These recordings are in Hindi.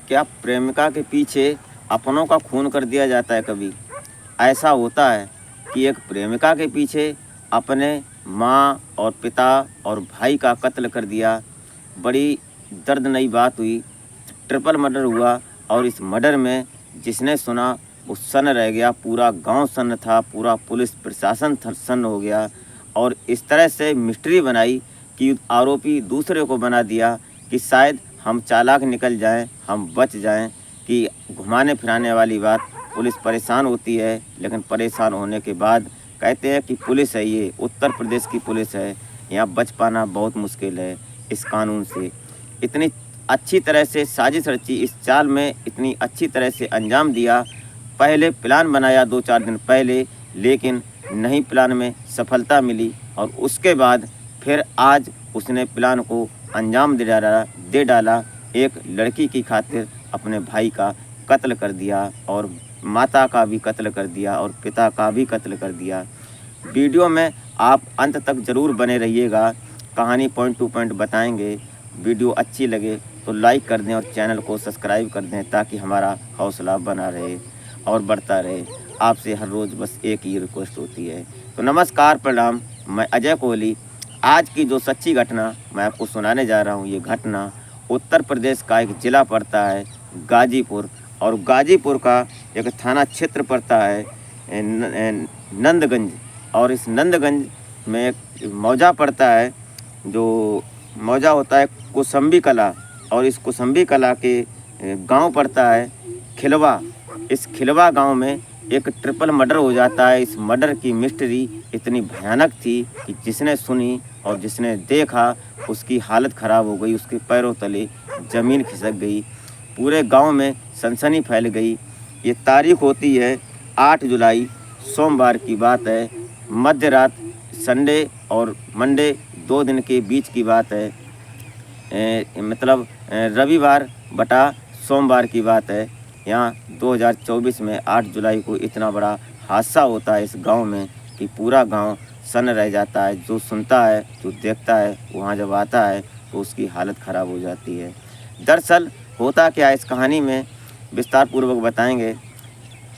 क्या प्रेमिका के पीछे अपनों का खून कर दिया जाता है? कभी ऐसा होता है कि एक प्रेमिका के पीछे अपने माँ और पिता और भाई का कत्ल कर दिया। बड़ी दर्दनाक बात हुई, ट्रिपल मर्डर हुआ और इस मर्डर में जिसने सुना वो सन्न रह गया। पूरा गांव सन्न था, पूरा पुलिस प्रशासन सन्न हो गया। और इस तरह से मिस्ट्री बनाई कि आरोपी दूसरे को बना दिया कि शायद हम चालाक निकल जाएं, हम बच जाएं। कि घुमाने फिराने वाली बात, पुलिस परेशान होती है, लेकिन परेशान होने के बाद कहते हैं कि पुलिस है, ये उत्तर प्रदेश की पुलिस है, यहाँ बच पाना बहुत मुश्किल है इस कानून से। इतनी अच्छी तरह से साजिश रची, इस चाल में इतनी अच्छी तरह से अंजाम दिया। पहले प्लान बनाया 2-4 दिन पहले, लेकिन नहीं प्लान में सफलता मिली और उसके बाद फिर आज उसने प्लान को अंजाम दे डाला। एक लड़की की खातिर अपने भाई का कत्ल कर दिया और माता का भी कत्ल कर दिया और पिता का भी कत्ल कर दिया। वीडियो में आप अंत तक ज़रूर बने रहिएगा, कहानी पॉइंट टू पॉइंट बताएंगे। वीडियो अच्छी लगे तो लाइक कर दें और चैनल को सब्सक्राइब कर दें ताकि हमारा हौसला बना रहे और बढ़ता रहे। आपसे हर रोज़ बस एक ही रिक्वेस्ट होती है। तो नमस्कार, प्रणाम, मैं अजय कोहली। आज की जो सच्ची घटना मैं आपको सुनाने जा रहा हूँ, ये घटना उत्तर प्रदेश का एक ज़िला पड़ता है गाजीपुर, और गाजीपुर का एक थाना क्षेत्र पड़ता है नंदगंज। और इस नंदगंज में एक मौजा पड़ता है, जो मौजा होता है कौसंबी कला, और इस कौसंबी कला के गांव पड़ता है खिलवा। इस खिलवा गांव में एक ट्रिपल मर्डर हो जाता है। इस मर्डर की मिस्ट्री इतनी भयानक थी कि जिसने सुनी और जिसने देखा उसकी हालत ख़राब हो गई, उसके पैरों तले ज़मीन खिसक गई, पूरे गांव में सनसनी फैल गई। ये तारीख होती है 8 जुलाई, सोमवार की बात है, मध्य रात, संडे और मंडे 2 दिन के बीच की बात है। मतलब रविवार बटा सोमवार की बात है। यहाँ 2024 में 8 जुलाई को इतना बड़ा हादसा होता है इस गांव में कि पूरा गांव सन्न रह जाता है। जो सुनता है, जो देखता है, वहाँ जब आता है तो उसकी हालत ख़राब हो जाती है। दरअसल होता क्या है, इस कहानी में विस्तार पूर्वक बताएंगे।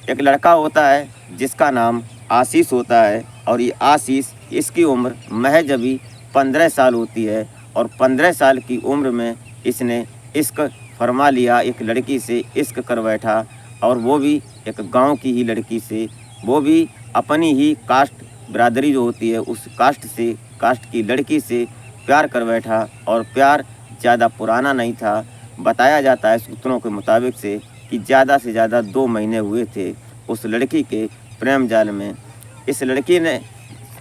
एक लड़का होता है जिसका नाम आशीष होता है, और ये आशीष, इसकी उम्र महज अभी 15 साल होती है। और 15 साल की उम्र में इसने इश्क फरमा लिया, एक लड़की से इश्क कर बैठा, और वो भी एक गांव की ही लड़की से, वो भी अपनी ही कास्ट बिरादरी जो होती है उस कास्ट की लड़की से प्यार कर बैठा। और प्यार ज़्यादा पुराना नहीं था, बताया जाता है सूत्रों के मुताबिक से कि ज़्यादा से ज़्यादा 2 महीने हुए थे उस लड़की के प्रेम जाल में। इस लड़की ने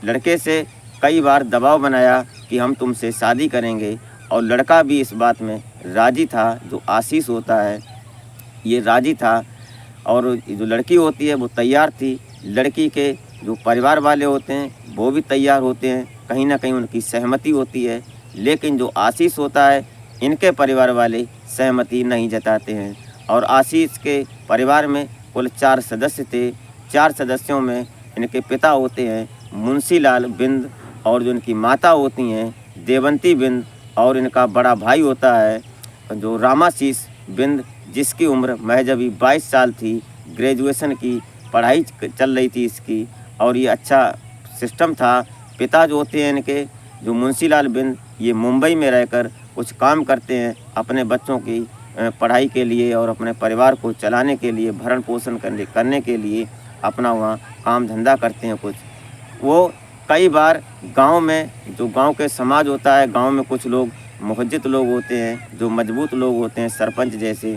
लड़के से कई बार दबाव बनाया कि हम तुमसे शादी करेंगे, और लड़का भी इस बात में राज़ी था। जो आशीष होता है ये राज़ी था, और जो लड़की होती है वो तैयार थी। लड़की के जो परिवार वाले होते हैं वो भी तैयार होते हैं, कहीं ना कहीं उनकी सहमति होती है। लेकिन जो आशीष होता है, इनके परिवार वाले सहमति नहीं जताते हैं। और आशीष के परिवार में कुल 4 सदस्य थे। 4 सदस्यों में इनके पिता होते हैं मुंशीलाल बिंद, और जो इनकी माता होती हैं देवंती बिंद, और इनका बड़ा भाई होता है जो रामाशीष बिंद, जिसकी उम्र महज अभी 22 साल थी। ग्रेजुएशन की पढ़ाई चल रही थी इसकी, और ये अच्छा सिस्टम था। पिता जो होते हैं इनके, जो मुंशीलाल बिंद, ये मुंबई में रहकर कुछ काम करते हैं अपने बच्चों की पढ़ाई के लिए और अपने परिवार को चलाने के लिए, भरण पोषण करने के लिए अपना वहाँ काम धंधा करते हैं कुछ। वो कई बार गांव में, जो गांव के समाज होता है, गांव में कुछ लोग मुहज्जित लोग होते हैं, जो मजबूत लोग होते हैं, सरपंच जैसे,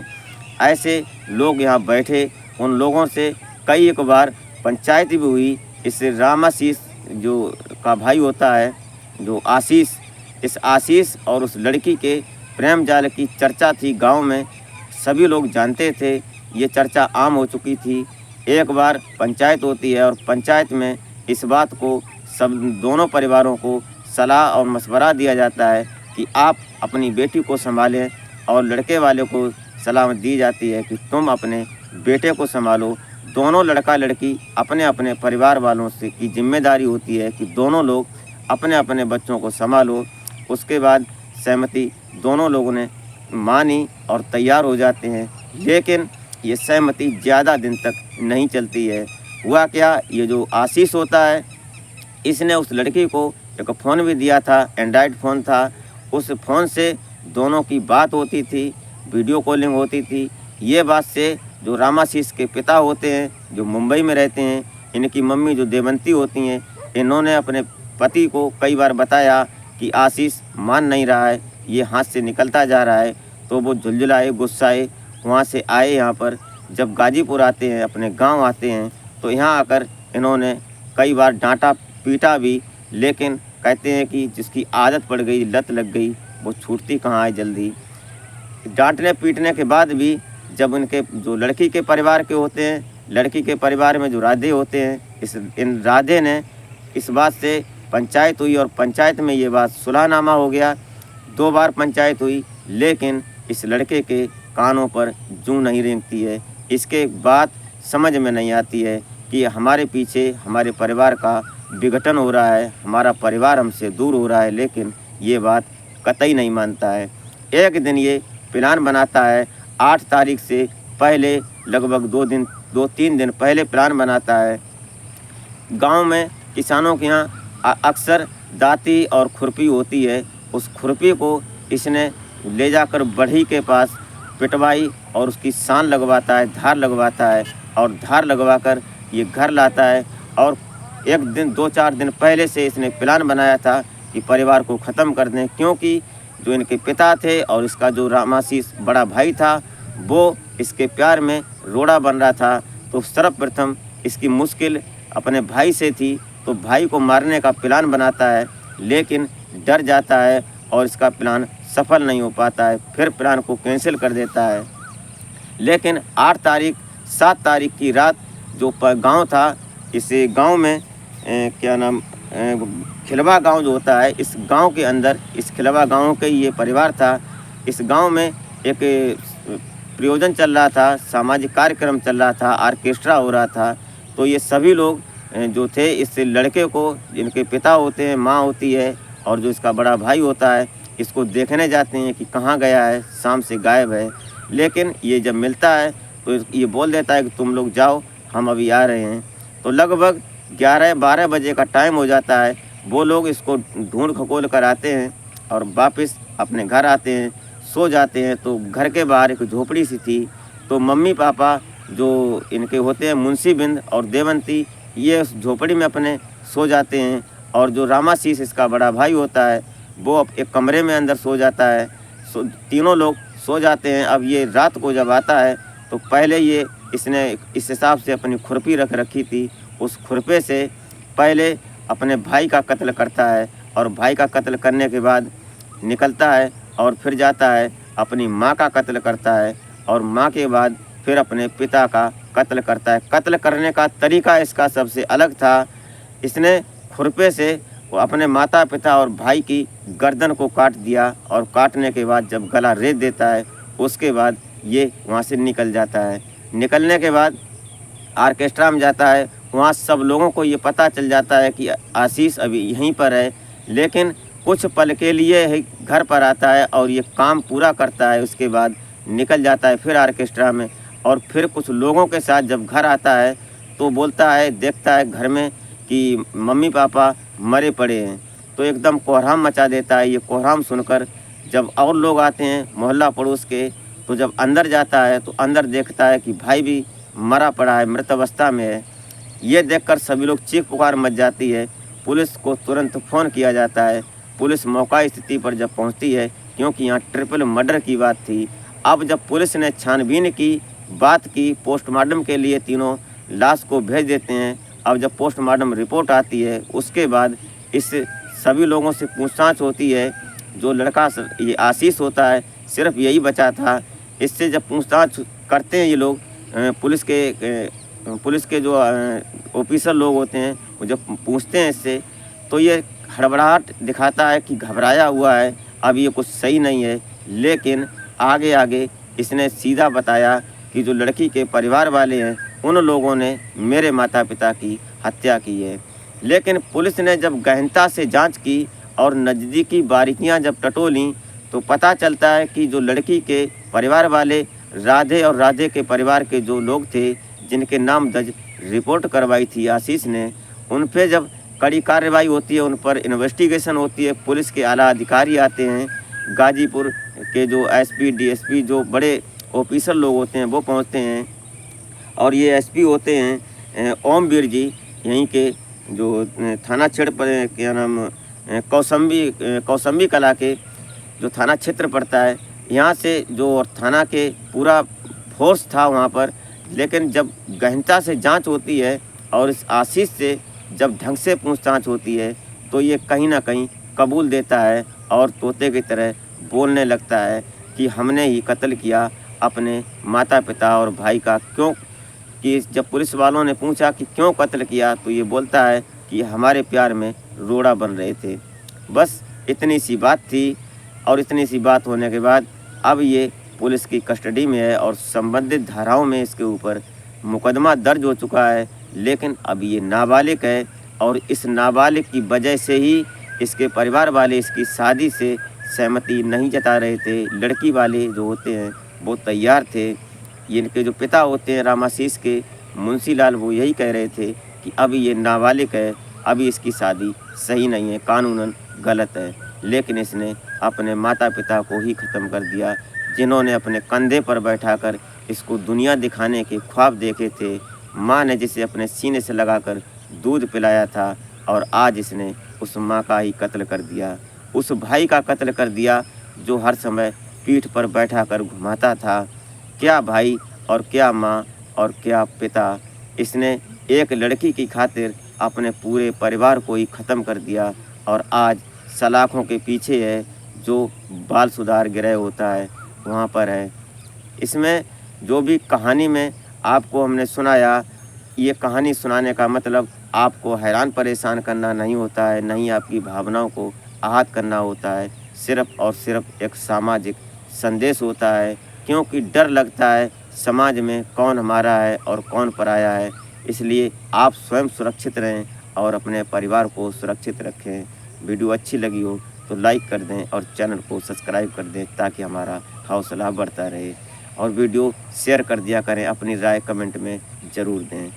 ऐसे लोग यहाँ बैठे। उन लोगों से कई एक बार पंचायत भी हुई। इस रामाशीष जो का भाई होता है, जो आशीष, इस आशीष और उस लड़की के प्रेम जाल की चर्चा थी गांव में, सभी लोग जानते थे, ये चर्चा आम हो चुकी थी। एक बार पंचायत होती है और पंचायत में इस बात को सब दोनों परिवारों को सलाह और मशवरा दिया जाता है कि आप अपनी बेटी को संभालें, और लड़के वाले को सलाह दी जाती है कि तुम अपने बेटे को संभालो। दोनों लड़का लड़की अपने अपने परिवार वालों से की जिम्मेदारी होती है कि दोनों लोग अपने अपने बच्चों को संभालो। उसके बाद सहमति दोनों लोगों ने मानी और तैयार हो जाते हैं। लेकिन ये सहमति ज़्यादा दिन तक नहीं चलती है। हुआ क्या, ये जो आशीष होता है इसने उस लड़की को एक फ़ोन भी दिया था, एंड्रॉयड फ़ोन था। उस फ़ोन से दोनों की बात होती थी, वीडियो कॉलिंग होती थी। ये बात से जो रामाशीष के पिता होते हैं, जो मुंबई में रहते हैं, इनकी मम्मी जो देवंती होती हैं, इन्होंने अपने पति को कई बार बताया कि आशीष मान नहीं रहा है, ये हाथ से निकलता जा रहा है। तो वो झुलझुलाए, गुस्साए, वहाँ से आए यहाँ पर। जब गाजीपुर आते हैं, अपने गांव आते हैं, तो यहाँ आकर इन्होंने कई बार डांटा पीटा भी, लेकिन कहते हैं कि जिसकी आदत पड़ गई, लत लग गई, वो छूटती कहाँ है जल्दी। डांटने पीटने के बाद भी जब उनके जो लड़की के परिवार के होते हैं, लड़की के परिवार में जो राधे होते हैं, इन राधे ने इस बात से पंचायत हुई और पंचायत में ये बात सुलहनामा हो गया। 2 बार पंचायत हुई, लेकिन इस लड़के के कानों पर जूं नहीं रेंगती है। इसके बाद समझ में नहीं आती है कि हमारे पीछे हमारे परिवार का विघटन हो रहा है, हमारा परिवार हमसे दूर हो रहा है, लेकिन ये बात कतई नहीं मानता है। एक दिन ये प्लान बनाता है, 8 तारीख से पहले लगभग 2-3 दिन पहले प्लान बनाता है। गांव में किसानों के यहाँ अक्सर दाती और खुरपी होती है। उस खुरपी को इसने ले जाकर बढ़ई के पास पिटवाई और उसकी सान लगवाता है, धार लगवाता है, और धार लगवाकर ये घर लाता है। और एक दिन 2-4 दिन पहले से इसने प्लान बनाया था कि परिवार को ख़त्म कर दें, क्योंकि जो इनके पिता थे और इसका जो रामाशीष बड़ा भाई था, वो इसके प्यार में रोड़ा बन रहा था। तो सर्वप्रथम इसकी मुश्किल अपने भाई से थी, तो भाई को मारने का प्लान बनाता है, लेकिन डर जाता है और इसका प्लान सफल नहीं हो पाता है। फिर प्लान को कैंसिल कर देता है। लेकिन 7 तारीख की रात जो गांव था, इस गांव में खिलवा गांव जो होता है, इस गांव के अंदर, इस खिलवा गांव के ये परिवार था। इस गांव में एक प्रयोजन चल रहा था, सामाजिक कार्यक्रम चल रहा था, ऑर्केस्ट्रा हो रहा था। तो ये सभी लोग जो थे, इस लड़के को, जिनके पिता होते हैं, माँ होती है, और जो इसका बड़ा भाई होता है, इसको देखने जाते हैं कि कहाँ गया है, शाम से गायब है। लेकिन ये जब मिलता है तो ये बोल देता है कि तुम लोग जाओ, हम अभी आ रहे हैं। तो लगभग 11-12 बजे का टाइम हो जाता है। वो लोग इसको ढूंढ खकोल कर आते हैं और वापस अपने घर आते हैं, सो जाते हैं। तो घर के बाहर एक झोपड़ी सी थी। तो मम्मी पापा जो इनके होते हैं, मुंशीबिंद और देवंती, ये उस झोपड़ी में अपने सो जाते हैं। और जो रामाशीष इसका बड़ा भाई होता है, वो एक कमरे में अंदर सो जाता है। तीनों लोग सो जाते हैं। अब ये रात को जब आता है, तो पहले ये इसने इस हिसाब से अपनी खुरपी रख रखी थी। उस खुरपे से पहले अपने भाई का कत्ल करता है, और भाई का कत्ल करने के बाद निकलता है और फिर जाता है अपनी माँ का कत्ल करता है, और माँ के बाद फिर अपने पिता का कत्ल करता है। कत्ल करने का तरीका इसका सबसे अलग था। इसने खुरपे से वो अपने माता पिता और भाई की गर्दन को काट दिया, और काटने के बाद जब गला रेत देता है, उसके बाद ये वहाँ से निकल जाता है। निकलने के बाद ऑर्केस्ट्रा में जाता है। वहाँ सब लोगों को ये पता चल जाता है कि आशीष अभी यहीं पर है, लेकिन कुछ पल के लिए ही घर पर आता है और ये काम पूरा करता है। उसके बाद निकल जाता है फिर ऑर्केस्ट्रा में, और फिर कुछ लोगों के साथ जब घर आता है तो बोलता है, देखता है घर में कि मम्मी पापा मरे पड़े हैं। तो एकदम कोहराम मचा देता है। ये कोहराम सुनकर जब और लोग आते हैं मोहल्ला पड़ोस के, तो जब अंदर जाता है तो अंदर देखता है कि भाई भी मरा पड़ा है, मृत अवस्था में है। ये देखकर सभी लोग चीख पुकार मच जाती है। पुलिस को तुरंत फ़ोन किया जाता है। पुलिस मौका स्थिति पर जब पहुंचती है, क्योंकि यहाँ ट्रिपल मर्डर की बात थी। अब जब पुलिस ने छानबीन की, बात की, पोस्टमार्टम के लिए तीनों लाश को भेज देते हैं। अब जब पोस्टमार्टम रिपोर्ट आती है, उसके बाद इस सभी लोगों से पूछताछ होती है। जो लड़का ये आशीष होता है, सिर्फ यही बचा था। इससे जब पूछताछ करते हैं ये लोग, पुलिस के जो ऑफिसर लोग होते हैं, वो जब पूछते हैं इससे, तो ये हड़बड़ाहट दिखाता है कि घबराया हुआ है, अब ये कुछ सही नहीं है। लेकिन आगे आगे इसने सीधा बताया कि जो लड़की के परिवार वाले हैं, उन लोगों ने मेरे माता पिता की हत्या की है। लेकिन पुलिस ने जब गहनता से जांच की और नज़दीकी बारीकियां जब टटोलीं, तो पता चलता है कि जो लड़की के परिवार वाले राधे और राधे के परिवार के जो लोग थे, जिनके नाम दर्ज रिपोर्ट करवाई थी आशीष ने, उन पे जब कड़ी कार्रवाई होती है, उन पर इन्वेस्टिगेशन होती है, पुलिस के आला अधिकारी आते हैं, गाजीपुर के जो एसपी डीएसपी जो बड़े ऑफिसर लोग होते हैं वो पहुंचते हैं, और ये एसपी होते हैं ओमवीर जी, यहीं के जो थाना क्षेत्र पर क्या नाम कौसम्बी कला के जो थाना क्षेत्र पड़ता है, यहाँ से जो थाना के पूरा फोर्स था वहाँ पर। लेकिन जब गहनता से जांच होती है और इस आशीष से जब ढंग से पूछताछ होती है, तो ये कहीं ना कहीं कबूल देता है और तोते की तरह बोलने लगता है कि हमने ही कत्ल किया अपने माता पिता और भाई का। क्यों कि जब पुलिस वालों ने पूछा कि क्यों कत्ल किया, तो ये बोलता है कि हमारे प्यार में रोड़ा बन रहे थे। बस इतनी सी बात थी, और इतनी सी बात होने के बाद अब ये पुलिस की कस्टडी में है और संबंधित धाराओं में इसके ऊपर मुकदमा दर्ज हो चुका है। लेकिन अब ये नाबालिग है, और इस नाबालिग की वजह से ही इसके परिवार वाले इसकी शादी से सहमति नहीं जता रहे थे। लड़की वाले जो होते हैं वो तैयार थे। इनके जो पिता होते हैं रामाशीष के, मुंशी लाल, वो यही कह रहे थे कि अब ये नाबालिग है, अभी इसकी शादी सही नहीं है, कानूनन गलत है। लेकिन इसने अपने माता पिता को ही ख़त्म कर दिया, जिन्होंने अपने कंधे पर बैठाकर इसको दुनिया दिखाने के ख्वाब देखे थे। माँ ने जिसे अपने सीने से लगाकर दूध पिलाया था, और आज इसने उस माँ का ही कत्ल कर दिया, उस भाई का कत्ल कर दिया जो हर समय पीठ पर बैठाकर घुमाता था। क्या भाई और क्या माँ और क्या पिता, इसने एक लड़की की खातिर अपने पूरे परिवार को ही ख़त्म कर दिया, और आज सलाखों के पीछे है। जो बाल सुधार गृह होता है वहाँ पर है। इसमें जो भी कहानी में आपको हमने सुनाया, ये कहानी सुनाने का मतलब आपको हैरान परेशान करना नहीं होता है, नहीं आपकी भावनाओं को आहत करना होता है। सिर्फ़ और सिर्फ एक सामाजिक संदेश होता है, क्योंकि डर लगता है समाज में कौन हमारा है और कौन पराया है। इसलिए आप स्वयं सुरक्षित रहें और अपने परिवार को सुरक्षित रखें। वीडियो अच्छी लगी हो तो लाइक कर दें और चैनल को सब्सक्राइब कर दें, ताकि हमारा हौसला बढ़ता रहे। और वीडियो शेयर कर दिया करें, अपनी राय कमेंट में ज़रूर दें।